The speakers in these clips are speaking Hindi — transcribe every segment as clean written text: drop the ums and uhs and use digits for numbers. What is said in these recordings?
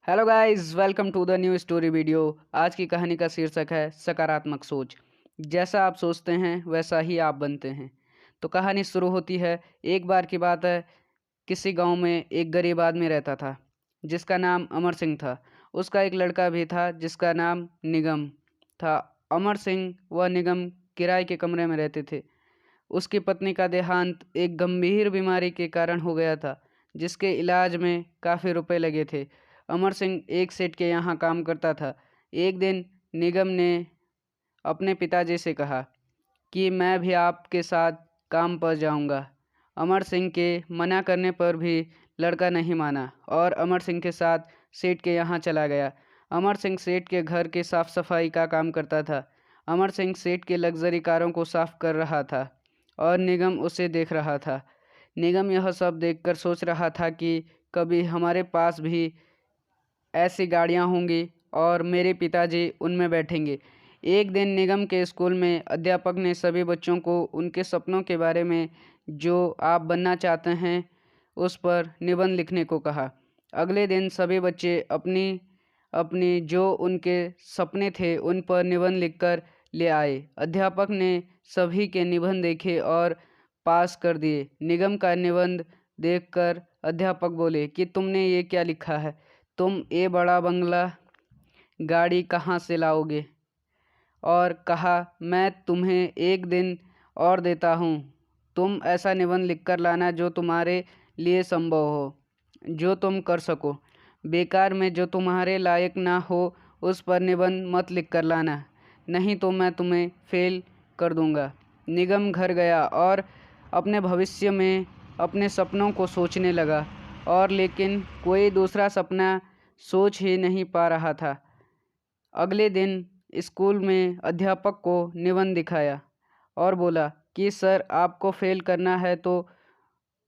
Hello guys, welcome to the new story video. आज की कहानी का शीर्षक है सकारात्मक सोच। जैसा आप सोचते हैं वैसा ही आप बनते हैं। तो कहानी शुरू होती है। एक बार की बात है, किसी गांव में एक गरीब आदमी रहता था जिसका नाम अमर सिंह था। उसका एक लड़का भी था जिसका नाम निगम था। अमर सिंह व निगम किराए के कमरे में रहते थे। उसकी पत्नी का देहांत एक गंभीर बीमारी के कारण हो गया था, जिसके इलाज में काफ़ी रुपए लगे थे। अमर सिंह एक सेठ के यहाँ काम करता था। एक दिन निगम ने अपने पिताजी से कहा कि मैं भी आपके साथ काम पर जाऊंगा। अमर सिंह के मना करने पर भी लड़का नहीं माना और अमर सिंह के साथ सेठ के यहाँ चला गया। अमर सिंह सेठ के घर के साफ सफाई का काम करता था। अमर सिंह सेठ के लग्जरी कारों को साफ कर रहा था और निगम उसे देख रहा था। निगम यह सब देखकर सोच रहा था कि कभी हमारे पास भी ऐसी गाड़ियाँ होंगी और मेरे पिताजी उनमें बैठेंगे। एक दिन निगम के स्कूल में अध्यापक ने सभी बच्चों को उनके सपनों के बारे में, जो आप बनना चाहते हैं, उस पर निबंध लिखने को कहा। अगले दिन सभी बच्चे अपनी अपनी जो उनके सपने थे उन पर निबंध लिखकर ले आए। अध्यापक ने सभी के निबंध देखे और पास कर दिए। निगम का निबंध देखकर अध्यापक बोले कि तुमने ये क्या लिखा है? तुम ये बड़ा बंगला गाड़ी कहाँ से लाओगे? और कहा, मैं तुम्हें एक दिन और देता हूँ। तुम ऐसा निबंध लिखकर लाना जो तुम्हारे लिए संभव हो, जो तुम कर सको। बेकार में जो तुम्हारे लायक ना हो उस पर निबंध मत लिख कर लाना, नहीं तो मैं तुम्हें फेल कर दूंगा। निगम घर गया और अपने भविष्य में अपने सपनों को सोचने लगा, और लेकिन कोई दूसरा सपना सोच ही नहीं पा रहा था। अगले दिन स्कूल में अध्यापक को निबंध दिखाया और बोला कि सर, आपको फेल करना है तो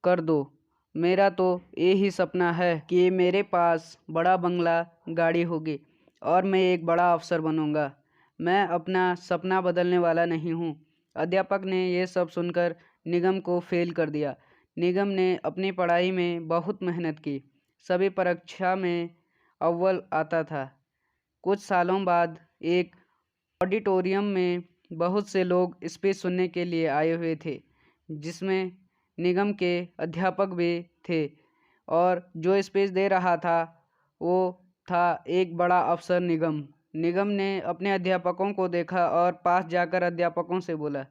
कर दो। मेरा तो ये ही सपना है कि मेरे पास बड़ा बंगला गाड़ी होगी और मैं एक बड़ा अफसर बनूंगा। मैं अपना सपना बदलने वाला नहीं हूँ। अध्यापक ने यह सब सुनकर निगम को फेल कर दिया। निगम ने अपनी पढ़ाई में बहुत मेहनत की, सभी परीक्षा में अव्वल आता था। कुछ सालों बाद एक ऑडिटोरियम में बहुत से लोग स्पीच सुनने के लिए आए हुए थे, जिसमें निगम के अध्यापक भी थे। और जो स्पीच दे रहा था वो था एक बड़ा अफसर निगम। निगम ने अपने अध्यापकों को देखा और पास जाकर अध्यापकों से बोला,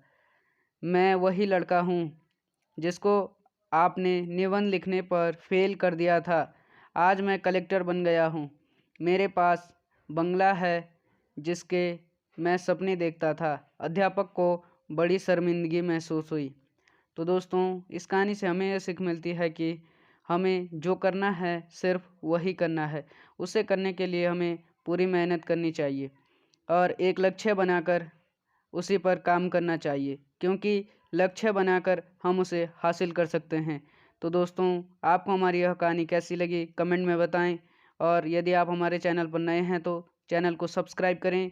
मैं वही लड़का हूँ जिसको आपने निबंध लिखने पर फेल कर दिया था। आज मैं कलेक्टर बन गया हूँ। मेरे पास बंगला है जिसके मैं सपने देखता था। अध्यापक को बड़ी शर्मिंदगी महसूस हुई। तो दोस्तों, इस कहानी से हमें यह सीख मिलती है कि हमें जो करना है सिर्फ वही करना है। उसे करने के लिए हमें पूरी मेहनत करनी चाहिए और एक लक्ष्य बनाकर उसी पर काम करना चाहिए, क्योंकि लक्ष्य बनाकर हम उसे हासिल कर सकते हैं। तो दोस्तों, आपको हमारी यह कहानी कैसी लगी कमेंट में बताएं, और यदि आप हमारे चैनल पर नए हैं तो चैनल को सब्सक्राइब करें।